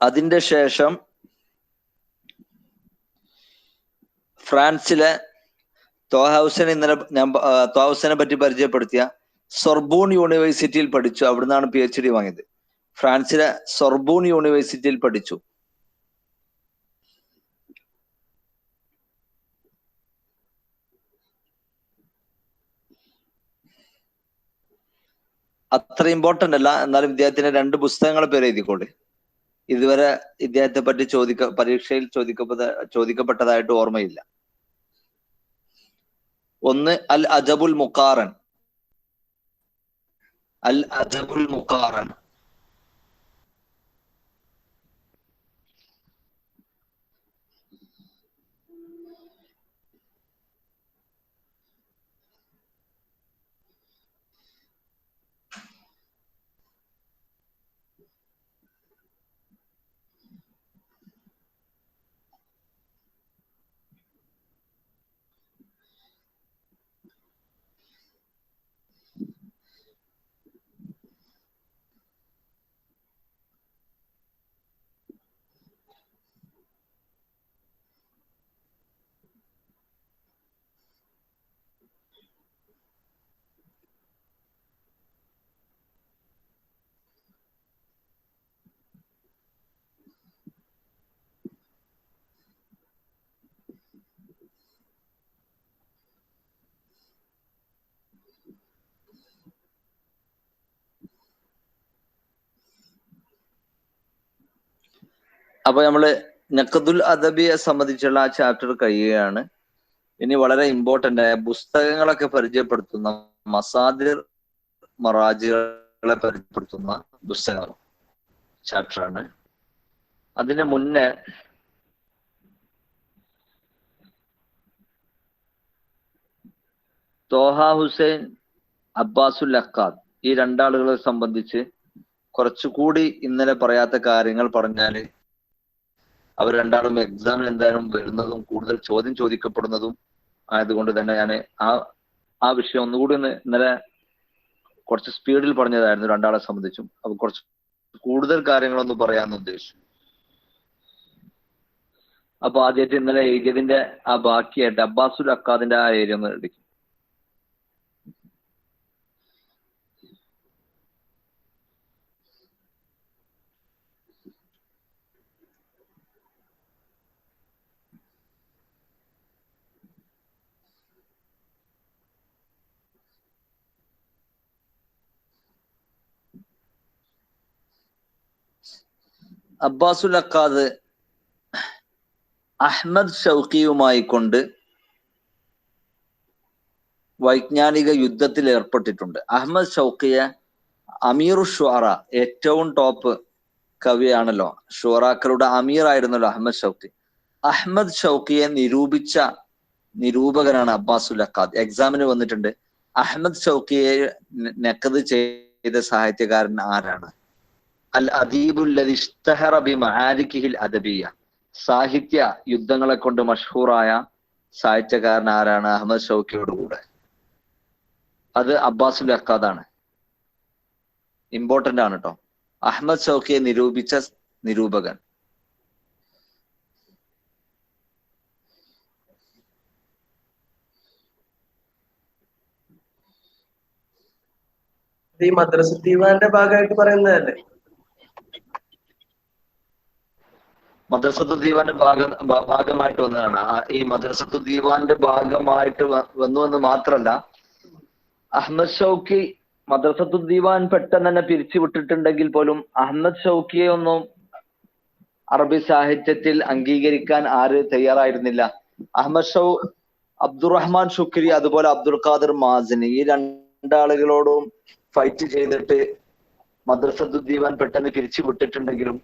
അതിന്റെ ശേഷം ഫ്രാൻസിലെ ത്വാഹ ഹുസൈൻ, ഇന്നലെ ഞാൻ ത്വാഹ ഹുസൈനെ പറ്റി പരിചയപ്പെടുത്തിയ സൊർബൂൺ യൂണിവേഴ്സിറ്റിയിൽ പഠിച്ചു. അവിടുന്നാണ് PhD വാങ്ങിയത്. ഫ്രാൻസിലെ സൊർബൂൺ യൂണിവേഴ്സിറ്റിയിൽ പഠിച്ചു. അത്ര ഇമ്പോർട്ടന്റ് അല്ല, എന്നാലും ഇദ്ദേഹത്തിന്റെ 2 പുസ്തകങ്ങളെ പേര് എഴുതിക്കോളെ. ഇതുവരെ ഇദ്ദേഹത്തെ പറ്റി പരീക്ഷയിൽ ചോദിക്കപ്പെട്ടതായിട്ട് ഓർമ്മയില്ല. ഒന്ന് അൽ അജബുൽ മുഖാറൻ, അൽ അജബുൽ മുഖാറൻ. അപ്പൊ നമ്മള് നഖ്ദുൽ അദബിയെ സംബന്ധിച്ചുള്ള ആ ചാപ്റ്റർ കഴിയുകയാണ്. ഇനി വളരെ ഇമ്പോർട്ടന്റ് ആയ പുസ്തകങ്ങളൊക്കെ പരിചയപ്പെടുത്തുന്ന മസാദിർ മറാജികളെ പരിചയപ്പെടുത്തുന്ന പുസ്തകം ചാപ്റ്ററാണ്. അതിന് മുന്നേ തോഹ ഹുസൈൻ, അബ്ബാസുൽ അക്കാദ്, ഈ രണ്ടാളുകളെ സംബന്ധിച്ച് കുറച്ചുകൂടി ഇന്നലെ പറയാത്ത കാര്യങ്ങൾ പറഞ്ഞാല് അവർ രണ്ടാളും എക്സാമിന് എന്തായാലും വരുന്നതും കൂടുതൽ ചോദ്യം ചോദിക്കപ്പെടുന്നതും ആയതുകൊണ്ട് തന്നെ ഞാൻ ആ വിഷയം ഒന്നുകൂടി ഇന്നലെ കുറച്ച് സ്പീഡിൽ പറഞ്ഞതായിരുന്നു രണ്ടാളെ സംബന്ധിച്ചും. അപ്പൊ കുറച്ച് കൂടുതൽ കാര്യങ്ങളൊന്നും പറയാമെന്ന് ഉദ്ദേശിച്ചു. അപ്പൊ ആദ്യമായിട്ട് ഇന്നലെ എഴുതിയതിന്റെ ആ ബാക്കിയായിട്ട് അബ്ബാസുൽ അക്കാദിന്റെ ആ ഏരിയ ഒന്ന് എടുക്കും. അബ്ബാസുൽ അക്കാദ് അഹ്മദ് ഷൗക്കിയുമായി കൊണ്ട് വൈജ്ഞാനിക യുദ്ധത്തിൽ ഏർപ്പെട്ടിട്ടുണ്ട്. അഹ്മദ് ഷൗക്കിയെ അമീറു ഷുഅറ, ഏറ്റവും ടോപ്പ് കവിയാണല്ലോ, ഷുറാക്കളുടെ അമീർ ആയിരുന്നല്ലോ അഹ്മദ് ഷൗക്കി. അഹ്മദ് ഷൗക്കിയെ നിരൂപിച്ച നിരൂപകനാണ് അബ്ബാസുൽ അക്കാദ്. എക്സാമിന് വന്നിട്ടുണ്ട്. അഹ്മദ് ഷൗക്കിയെ നഖദ് ചെയ്ത സാഹിത്യകാരൻ ആരാണ്? അൽ അദീബുല്ലദി ഇഷ്തഹറ ബിമആരികിഹിൽ അദബിയ്യ, സാഹിത്യ യുദ്ധങ്ങളെ കൊണ്ട് മഷ്ഹൂറായ സാഹിത്യകാരൻ ആരാണ്? അഹ്മദ് ഷൗക്കിയോട് കൂടെ. അത് അബ്ബാസുൽ അക്കാദാണ്. ഇമ്പോർട്ടന്റ് ആണ് കേട്ടോ. അഹ്മദ് ഷൗക്കിയെ നിരൂപിച്ച നിരൂപകൻ. ഈ മദ്രസ ദീവാന്റെ ഭാഗമായിട്ട് പറയുന്നതല്ലേ? മദ്രസത്തു ദീവാന്റെ ഭാഗമായിട്ട് വന്നതാണ്. ഈ മദ്രസത്തു ദീവാന്റെ ഭാഗമായിട്ട് വന്നുവെന്ന് മാത്രല്ല, അഹ്മദ് ഷൗക്കി മദ്രസത്തു ദീവാൻ പെട്ടെന്ന് തന്നെ പിരിച്ചു വിട്ടിട്ടുണ്ടെങ്കിൽ പോലും അഹ്മദ് ഷൗക്കിയെ ഒന്നും അറബി സാഹിത്യത്തിൽ അംഗീകരിക്കാൻ ആര് തയ്യാറായിരുന്നില്ല. അബ്ദുറഹ്മാൻ ഷുക്രി, അതുപോലെ അബ്ദുൽ ഖാദിർ മാസിനി, ഈ രണ്ടാളുകളോടും ഫൈറ്റ് ചെയ്തിട്ട് മദ്രസത്തു ദീവാൻ പെട്ടെന്ന് പിരിച്ചു വിട്ടിട്ടുണ്ടെങ്കിലും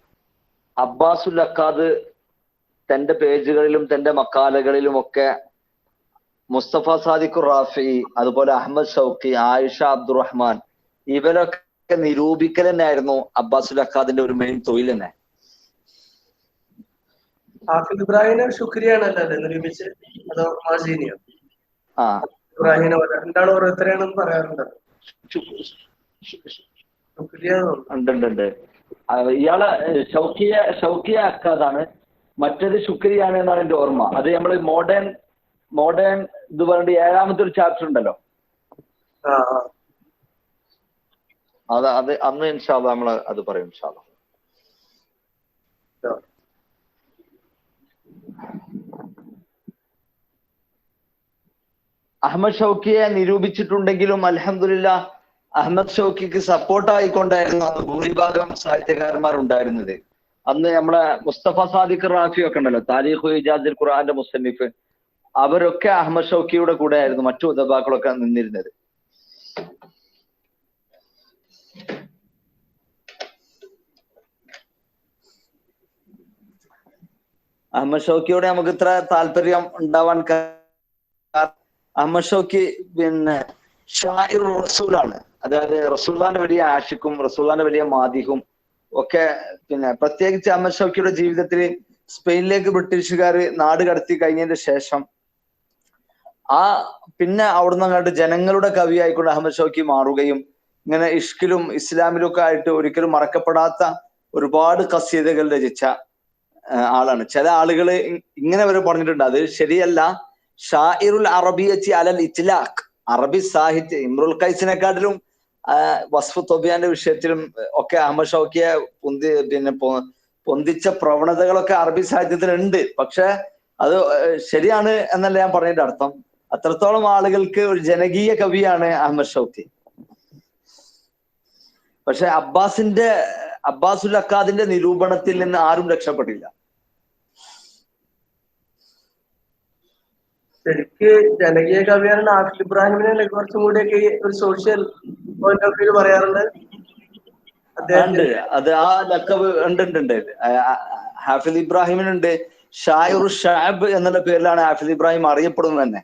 അബ്ബാസുൽ അക്കാദ് തന്റെ പേജുകളിലും തന്റെ മക്കാലകളിലും ഒക്കെ മുസ്തഫ സാദിഖുർ റാഫി, അതുപോലെ അഹ്മദ് ഷൗക്കി, ആയിഷ അബ്ദുറഹ്മാൻ, ഇവരൊക്കെ നിരൂപിക്കൽ തന്നെയായിരുന്നു അബ്ബാസുൽ അക്കാദിന്റെ ഒരു മെയിൻ തൊഴിൽ തന്നെ. ഹാഫിദ് ഇബ്രാഹിമിനെ ശുക്രിയാണല്ലോ നിരൂപിച്ച്, അതോ മാസീനിയോ? ഇബ്രാഹിമിനെ രണ്ടാളും ഓരോരുത്തരെയാണെന്ന് പറയാറുണ്ട്. ഉണ്ട്. ഇയാളെ ഷൗക്കിയ അക്കാദാണ്, മറ്റേത് ശുക്രിയാണ് എന്നാണ് എന്റെ ഓർമ്മ. അത് നമ്മള് മോഡേൺ ഇത് പറഞ്ഞിട്ട് 7ാമത്തെ ഒരു ചാപ്റ്റർ ഉണ്ടല്ലോ, അത് അന്ന് ഇൻഷാ അല്ലാഹ് നമ്മള് അത് പറയും ഇൻഷാ അല്ലാഹ്. അഹ്മദ് ഷൗക്കിയെ നിരൂപിച്ചിട്ടുണ്ടെങ്കിലും അൽഹംദുലില്ലാഹ് അഹ്മദ് ഷൗക്കിക്ക് സപ്പോർട്ടായിക്കൊണ്ടായിരുന്നു അന്ന് ഭൂരിഭാഗം സാഹിത്യകാരന്മാർ ഉണ്ടായിരുന്നത്. അന്ന് നമ്മളെ മുസ്തഫ സാദിഖ് റാഫി ഒക്കെ ഉണ്ടല്ലോ, താരീഖു ഇജാസുൽ ഖുർആന്റെ മുസന്നിഫ്, അവരൊക്കെ അഹ്മദ് ഷൗക്കിയുടെ കൂടെ ആയിരുന്നു മറ്റു ഉദബാക്കളൊക്കെ നിന്നിരുന്നത്. അഹ്മദ് ഷൗക്കിയോട് നമുക്ക് ഇത്ര താല്പര്യം ഉണ്ടാവാൻ അഹ്മദ് ഷൗക്കി പിന്നെ ഷാഇർ റസൂലാണ്. അതായത് റസൂലുള്ളാഹിന്റെ വലിയ ആഷിഖും റസൂലുള്ളാഹിന്റെ വലിയ മാദിഹും ഒക്കെ. പിന്നെ പ്രത്യേകിച്ച് അഹ്മദ് ഷൗക്കിയുടെ ജീവിതത്തിൽ സ്പെയിനിലേക്ക് ബ്രിട്ടീഷുകാർ നാട് കടത്തി കഴിഞ്ഞതിന് ശേഷം പിന്നെ അവിടുന്ന് അങ്ങോട്ട് ജനങ്ങളുടെ കവിയായിക്കൊണ്ട് അഹ്മദ് ഷൗക്കി മാറുകയും ഇങ്ങനെ ഇഷ്കിലും ഇസ്ലാമിലും ഒക്കെ ആയിട്ട് ഒരിക്കലും മറക്കപ്പെടാത്ത ഒരുപാട് ഖസീദകൾ രചിച്ച ആളാണ്. ചില ആളുകൾ ഇങ്ങനെ വരെ പറഞ്ഞിട്ടുണ്ട്, അത് ശരിയല്ല. ഷാഇറുൽ അറബിയത്തി അലൽ ഇത്ലാഖ്, അറബി സാഹിത്യം ഇമ്രുൽ ഖൈസിനെക്കാട്ടിലും വസ്ഫ് തൊബിയാന്റെ വിഷയത്തിലും ഒക്കെ അഹ്മദ് ഷൗക്കിയെ പൊന്തിച്ച പ്രവണതകളൊക്കെ അറബി സാഹിത്യത്തിലുണ്ട്. പക്ഷെ അത് ശരിയാണ് എന്നല്ല ഞാൻ പറഞ്ഞതിന്റെ അർത്ഥം. അത്രത്തോളം ആളുകൾക്ക് ഒരു ജനകീയ കവിയാണ് അഹ്മദ് ഷൗക്കി. പക്ഷെ അബ്ബാസുൽ അക്കാദിന്റെ നിരൂപണത്തിൽ നിന്ന് ആരും രക്ഷപ്പെട്ടില്ല. ശരിക്ക് ജനകീയ കവിയാണ് ഹാഫിദ് ഇബ്രാഹിമിനെ കുറച്ചും കൂടിയൊക്കെ ഒരു സോഷ്യൽ പോയിന്റ് ഓഫ് വ്യൂ പറയാറുണ്ട്. അത് ആ ലക്കബ് ഉണ്ട്. ഹാഫിദ് ഇബ്രാഹിമിനുണ്ട്. ഷായിറു ഷാബ് എന്നുള്ള പേരിലാണ് ഹാഫിദ് ഇബ്രാഹിം അറിയപ്പെടുന്നത് തന്നെ.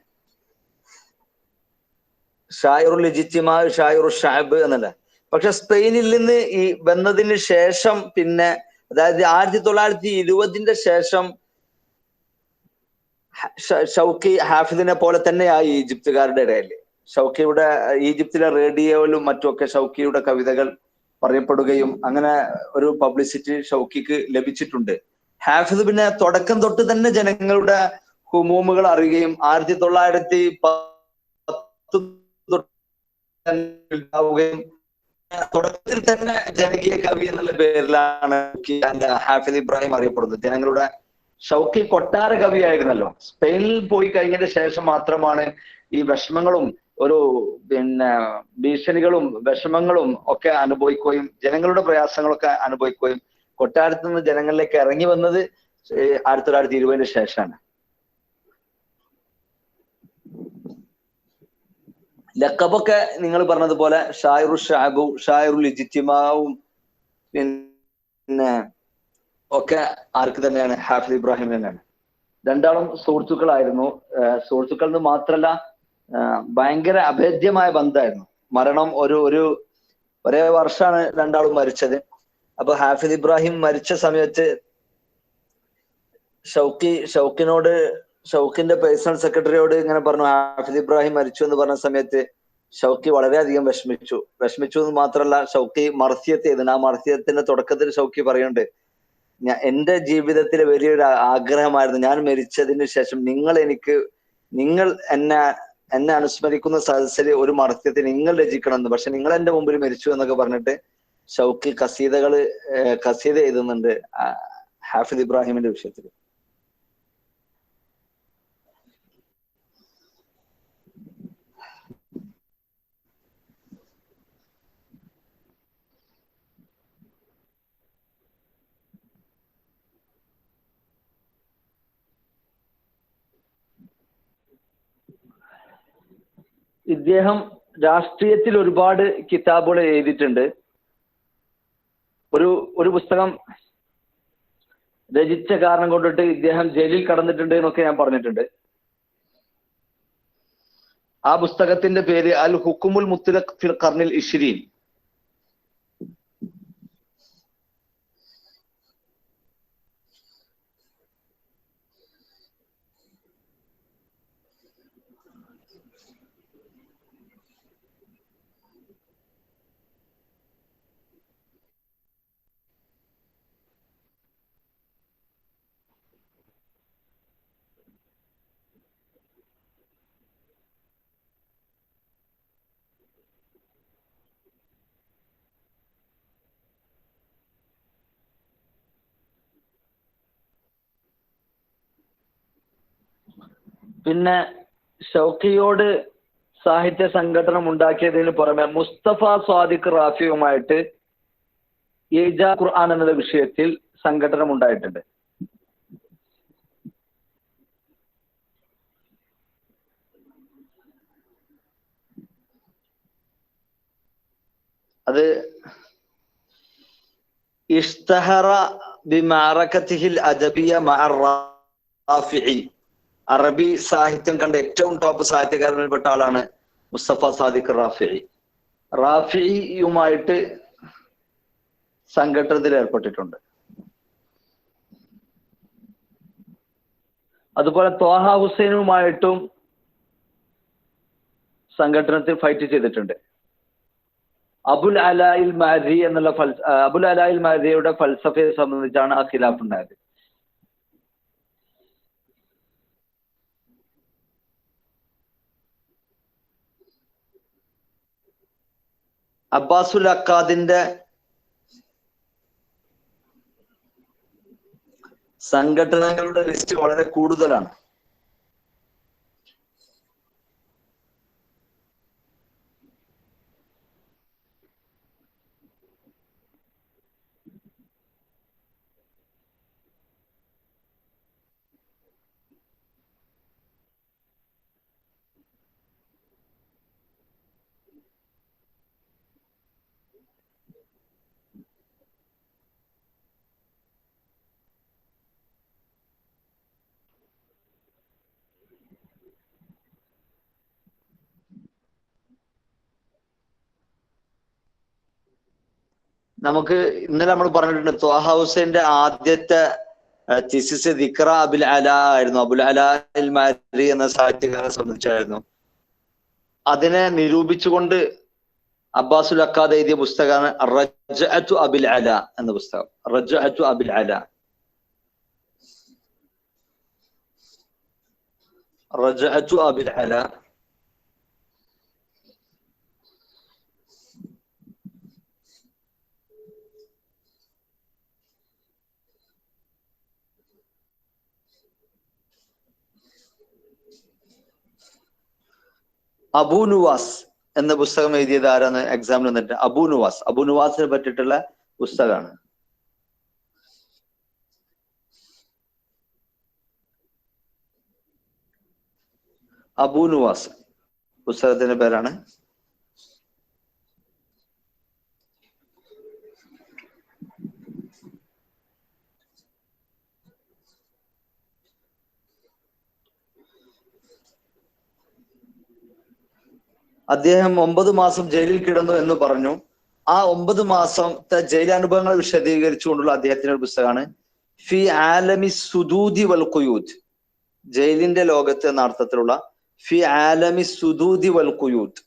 ഷായറുൽ ഇജ്തിമാ, ഷായറു ഷഅബ് എന്നല്ല. പക്ഷെ സ്പെയിനിൽ നിന്ന് ഈ വന്നതിന് ശേഷം പിന്നെ അതായത് 1920 ശേഷം ഷൗക്കി ഹാഫിദിനെ പോലെ തന്നെയായി ഈജിപ്തുകാരുടെ ഇടയിൽ. ഷൗക്കിയുടെ ഈജിപ്തിലെ റേഡിയോയിലും മറ്റുമൊക്കെ ഷൗക്കിയുടെ കവിതകൾ പറയപ്പെടുകയും അങ്ങനെ ഒരു പബ്ലിസിറ്റി ഷൗക്കിക്ക് ലഭിച്ചിട്ടുണ്ട്. ഹാഫിദ് പിന്നെ തുടക്കം തൊട്ട് തന്നെ ജനങ്ങളുടെ ഹുമൂമുകൾ അറിയുകയും 1910 ഉണ്ടാവുകയും തുടക്കത്തിൽ തന്നെ ജനകീയ കവി എന്നുള്ള പേരിലാണ് ഹാഫിദ് ഇബ്രാഹിം അറിയപ്പെടുന്നത്. ജനങ്ങളുടെ ഷൗക്കി കൊട്ടാര കവിയായിരുന്നല്ലോ. സ്പെയിനിൽ പോയി കഴിഞ്ഞതിന് ശേഷം മാത്രമാണ് ഈ വിഷമങ്ങളും ഒരു പിന്നെ ഭീഷണികളും വിഷമങ്ങളും ഒക്കെ അനുഭവിക്കുകയും ജനങ്ങളുടെ പ്രയാസങ്ങളൊക്കെ അനുഭവിക്കുകയും കൊട്ടാരത്തിൽ നിന്ന് ജനങ്ങളിലേക്ക് ഇറങ്ങി വന്നത് 1920 ശേഷമാണ്. ലക്കബൊക്കെ നിങ്ങൾ പറഞ്ഞതുപോലെ ഷായറു ഷഅബും ഷായറുൽ ഇജ്തിമാവും പിന്നെ ഒക്കെ ആർക്ക് തന്നെയാണ്? ഹാഫിദ് ഇബ്രാഹിം തന്നെയാണ്. രണ്ടാളും സുഹൃത്തുക്കളായിരുന്നു. സുഹൃത്തുക്കൾ എന്ന് മാത്രല്ല, ഭയങ്കര അഭേദ്യമായ ബന്ധമായിരുന്നു. മരണം ഒരേ വർഷമാണ് രണ്ടാളും മരിച്ചത്. അപ്പൊ ഹാഫിദ് ഇബ്രാഹിം മരിച്ച സമയത്ത് ഷൗക്കിന്റെ പേഴ്സണൽ സെക്രട്ടറിയോട് ഇങ്ങനെ പറഞ്ഞു, ഹാഫിദ് ഇബ്രാഹിം മരിച്ചു എന്ന് പറഞ്ഞ സമയത്ത് ഷൗക്കി വളരെയധികം വിഷമിച്ചു എന്ന് മാത്രമല്ല, ഷൗക്കി മർസിയത്ത് ചെയ്തു. ആ മർസിയത്തിന്റെ തുടക്കത്തിൽ ഷൗക്കി പറയുന്നുണ്ട്, എന്റെ ജീവിതത്തിലെ വലിയൊരു ആഗ്രഹമായിരുന്നു ഞാൻ മരിച്ചതിന് ശേഷം നിങ്ങൾ എന്നെ അനുസ്മരിക്കുന്ന സദസ്സിൽ ഒരു മർത്യത്തെ നിങ്ങൾ രചിക്കണമെന്ന്. പക്ഷെ നിങ്ങൾ എന്റെ മുമ്പിൽ മരിച്ചു എന്നൊക്കെ പറഞ്ഞിട്ട് ഷൗക്കി കസീദ എഴുതുന്നുണ്ട് ഹാഫിദ് ഇബ്രാഹിമിന്റെ വിഷയത്തിൽ. ഇദ്ദേഹം രാഷ്ട്രീയത്തിൽ ഒരുപാട് കിതാബുകൾ എഴുതിയിട്ടുണ്ട്. ഒരു പുസ്തകം രചിച്ച കാരണം കൊണ്ടിട്ട് ഇദ്ദേഹം ജയിലിൽ കടന്നിട്ടുണ്ട് എന്നൊക്കെ ഞാൻ പറഞ്ഞിട്ടുണ്ട്. ആ പുസ്തകത്തിന്റെ പേര് അൽ ഹുക്കുമുൽ മുത്ലഖ് ഫിൽ ഖർനിൽ ഇശ്രീൻ. പിന്നെ ഷൗക്കിയോട് സാഹിത്യ സംഘടനം ഉണ്ടാക്കിയതിന് പുറമെ മുസ്തഫ സ്വാദിഖ് റാഫിയുമായിട്ട് ഈജാ ഖുർആൻ എന്ന വിഷയത്തിൽ സംഘടനം ഉണ്ടായിട്ടുണ്ട്. അത് ഇഷ്തഹറ ബിമഅറകതിഹിൽ അദബിയ മഅ റാഫിഇ. അറബി സാഹിത്യം കണ്ട ഏറ്റവും ടോപ്പ് സാഹിത്യകാരനിൽപ്പെട്ട ആളാണ് മുസ്തഫ സാദിഖ് റാഫിഇ. റാഫിയുമായിട്ട് സംഘട്ടനത്തിൽ ഏർപ്പെട്ടിട്ടുണ്ട്. അതുപോലെ ത്വാഹ ഹുസൈനുമായിട്ടും സംഘടനത്തിൽ ഫൈറ്റ് ചെയ്തിട്ടുണ്ട്. അബുൽ അലായിൽ മാരി എന്നുള്ള അബുൽ അലായിൽ മാരിയുടെ ഫൽസഫയെ സംബന്ധിച്ചാണ് ആ ഖിലാഫ് ഉണ്ടായത്. അബ്ബാസുൽ അക്കാദിന്റെ സംഘടനകളുടെ ലിസ്റ്റ് വളരെ കൂടുതലാണ്. നമുക്ക് ഇന്നലെ നമ്മൾ പറഞ്ഞിട്ടുണ്ട് ത്വാഹ ഹുസൈന്റെ ആദ്യത്തെ തിസിസ് ദിക്റ അബുൽ അല ആയിരുന്നു. അബുൽ അല അൽ മാരി എന്ന സാഹിത്യകാരനെ സംബന്ധിച്ചായിരുന്നു. അതിനെ നിരൂപിച്ചുകൊണ്ട് അബ്ബാസുൽ അക്കാദ് എഴുതിയ പുസ്തകമാണ് റജ്അത്തു അബുൽ അല എന്ന പുസ്തകം. റജ്അത്തു അബുൽ അല, റജ്അത്തു അബുൽ അല. അബൂ നുവാസ് എന്ന പുസ്തകം എഴുതിയത് ആരാന്ന് എക്സാമിൽ വന്നിട്ട് അബൂ നുവാസിനെ പറ്റിയിട്ടുള്ള പുസ്തകമാണ്. അബൂ നുവാസ് പുസ്തകത്തിന്റെ പേരാണ്. അദ്ദേഹം 9 മാസം ജയിലിൽ കിടന്നു എന്ന് പറഞ്ഞു. ആ 9 മാസത്തെ ജയിലനുഭവങ്ങൾ വിശദീകരിച്ചുകൊണ്ടുള്ള അദ്ദേഹത്തിന്റെ പുസ്തകമാണ് ഫി ആലമി സുദൂദി വൽ ഖുയൂദ്. ജയിലിന്റെ ലോകത്ത് എന്ന അർത്ഥത്തിലുള്ള ഫി ആലമി സുദൂദി വൽ ഖുയൂദ്.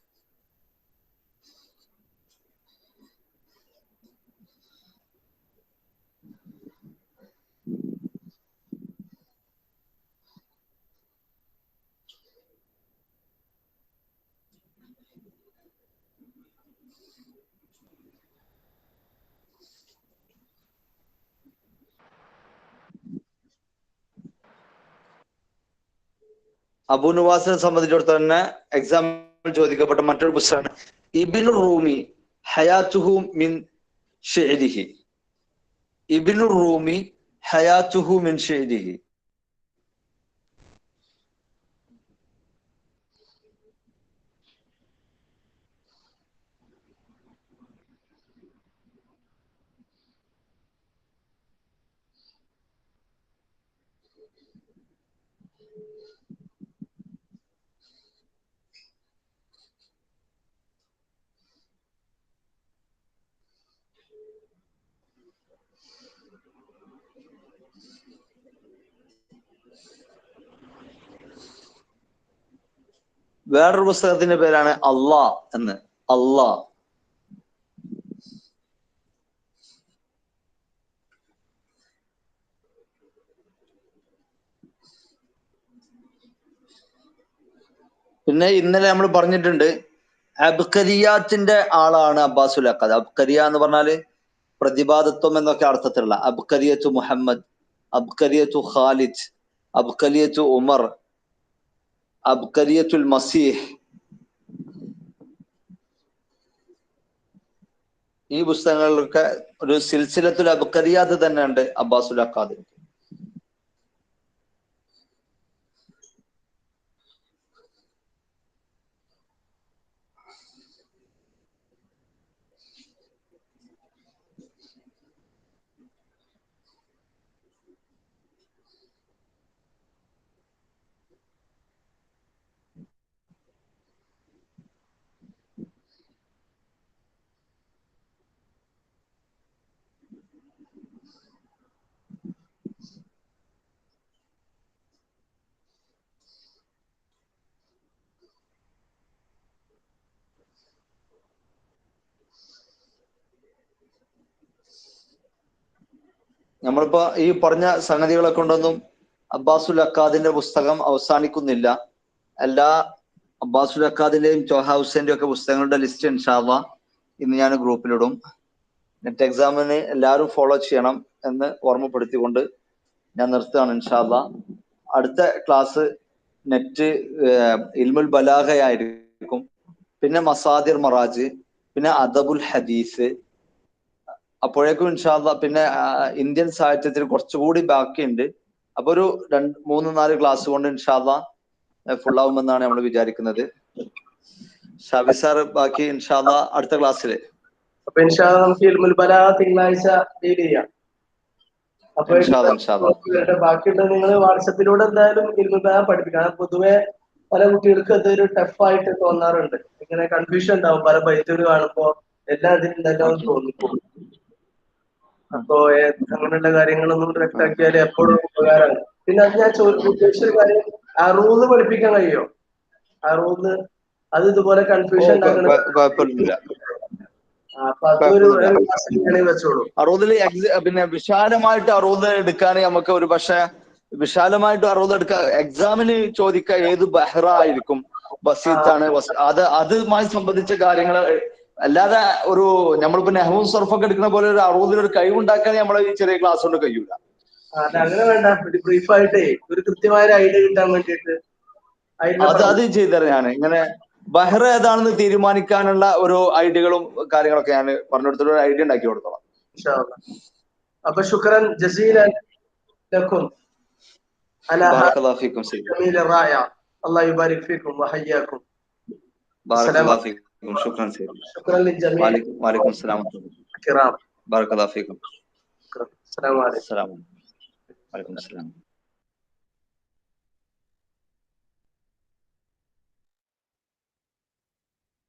അബൂ നുവാസിനെ സംബന്ധിച്ചിടത്തോളം തന്നെ എക്സാമിൽ ചോദിക്കപ്പെട്ട മറ്റൊരു പുസ്തകമാണ് ഇബ്നു റൂമി ഹയാത്തുഹു മിൻ ഷിഅരിഹി. ഇബ്നു റൂമി ഹയാത്തുഹു മിൻ ഷിഅരിഹി. വേറൊരു പുസ്തകത്തിന്റെ പേരാണ് അള്ളാ എന്ന്. അള്ളാ. പിന്നെ ഇന്നലെ നമ്മൾ പറഞ്ഞിട്ടുണ്ട് അബ്ഖരിയാത്തിന്റെ ആളാണ് അബ്ബാസുൽ അക്കാദ്. അബ്ഖരിയ എന്ന് പറഞ്ഞാല് പ്രതിപാദത്വം എന്നൊക്കെ അർത്ഥത്തിലുള്ള അബ്ഖരിയത്തു മുഹമ്മദ്, അബ്ഖരിയത്തു ഖാലിദ്, അബ്ഖരിയത്തു ഉമർ, അബ്ഖരിയത്തുൽ മസീഹ്. ഈ പുസ്തകങ്ങളിലൊക്കെ ഒരു സിൽസിലത്തുൽ അബ്ഖരിയാത്ത് തന്നെ ഉണ്ട് അബ്ബാസുൽ അക്കാദ്. നമ്മളിപ്പോ ഈ പറഞ്ഞ സംഗതികളെ കൊണ്ടൊന്നും അബ്ബാസുൽ അക്കാദിന്റെ പുസ്തകം അവസാനിക്കുന്നില്ല. എല്ലാ അബ്ബാസുൽ അക്കാദിന്റെയും ത്വാഹ ഹുസൈന്റെയും ഒക്കെ പുസ്തകങ്ങളുടെ ലിസ്റ്റ് ഇൻഷാ അല്ലാഹ് ഇന്ന് ഞാൻ ഗ്രൂപ്പിലിടും. നെറ്റ് എക്സാമിന് എല്ലാവരും ഫോളോ ചെയ്യണം എന്ന് ഓർമ്മപ്പെടുത്തിക്കൊണ്ട് ഞാൻ നിർത്തുകയാണ് ഇൻഷാ അല്ലാഹ്. അടുത്ത ക്ലാസ് നെറ്റ് ഇൽമുൽ ബലാഗയായിരിക്കും, പിന്നെ മസാദിർ മറാജ്, പിന്നെ അദബുൽ ഹദീസ്. അപ്പോഴേക്കും ഇൻഷാ അല്ലാഹ് പിന്നെ ഇന്ത്യൻ സാഹിത്യത്തിൽ കുറച്ചുകൂടി ബാക്കിയുണ്ട്. അപ്പൊ ഒരു 3-4 ക്ലാസ് കൊണ്ട് ഇൻഷാ അല്ലാഹ് ഫുൾ ആവുമെന്നാണ് നമ്മൾ വിചാരിക്കുന്നത്. ഷാബി സാർ ബാക്കി ഇൻഷാ അല്ലാഹ് അടുത്ത ക്ലാസ്സില്. അപ്പൊ ഇൻഷാ അല്ലാഹ് നമുക്ക് ഇൽമുൽ ബലാഗ തിങ്കളാഴ്ച ഡീൽ ചെയ്യാം. അപ്പൊ ബാക്കിയുള്ളത് നിങ്ങൾ വാട്സപ്പിലൂടെ എന്തായാലും ഇൽമുൽ ബലാഗ പഠിപ്പിക്കണം. പൊതുവെ പല കുട്ടികൾക്ക് അതൊരു ടഫായിട്ട് തോന്നാറുണ്ട്. ഇങ്ങനെ കൺഫ്യൂഷൻ ഉണ്ടാവും പല ബൈത്തുകൾ കാണുമ്പോ എല്ലാം അതിലുണ്ടല്ലോ എന്ന് തോന്നിപ്പോ. അപ്പോ അങ്ങനെയുള്ള കാര്യങ്ങളൊന്നും വ്യക്തമാക്കിയാൽ എപ്പോഴും ഉപകാരമാണ്. പിന്നെ അത് ഞാൻ ഉദ്ദേശിച്ച കാര്യം അറൂന്ന് പഠിപ്പിക്കാൻ കഴിയോ? അറൂന്ന് അത് ഇതുപോലെ കൺഫ്യൂഷൻ ഉണ്ടാക്കണം. കുഴപ്പമില്ല, അപ്പൊ അതൊരു വെച്ചോളൂ. അറുപതിൽ പിന്നെ വിശാലമായിട്ട് അറുപത് എടുക്കാൻ നമുക്ക് ഒരു പക്ഷെ വിശാലമായിട്ട് അറുപത് എടുക്കാൻ എക്സാമിന് ചോദിക്കുക ഏത് ബഹ്റ ആയിരിക്കും, ബസീത്താണ്, അതുമായി സംബന്ധിച്ച കാര്യങ്ങൾ. അല്ലാതെ ഒരു നമ്മളിപ്പോ നെഹ്വും സർഫൊക്കെ എടുക്കുന്ന പോലെ ഒരു അറുപതിലൊരു കഴിവുണ്ടാക്കാൻ നമ്മളെ ഈ ചെറിയ ക്ലാസ് കൊണ്ട് കഴിയൂല. അങ്ങനെ വേണ്ട, ഒരു ബ്രീഫായിട്ടേ ഒരു കൃത്യമായ ഒരു ഐഡിയ കിട്ടാൻ വേണ്ടിയിട്ട് അത് ചെയ്തരാം. ഞാൻ ഇങ്ങനെ ബഹ്റ ഏതാണെന്ന് തീരുമാനിക്കാനുള്ള ഒരു ഐഡിയകളും കാര്യങ്ങളൊക്കെ ഞാൻ പറഞ്ഞു കൊടുത്തിട്ട് ഒരു ഐഡിയ ഉണ്ടാക്കി കൊടുത്തോളാം. അപ്പൊ ശുക്രൻ ജസീലൻ ലക്കും അലാ ബാറക്കല്ലാഹു ഫീക്കും ജമീൽ റായ. അല്ലാഹു യുബാരിക് ഫീക്കും വഹയ്യാക്കും. ബാറക്കല്ലാഹു ഫീക്കും. ശുക്രൻ സയ്യിദ്. ശുക്രൻ ലിൽജമീൽ. വഅലൈക്കും അസ്സലാം കിറാം. ബാറക്കല്ലാഹു ഫീക്കും. അസ്സലാമു അലൈക്കും. വഅലൈക്കും അസ്സലാം.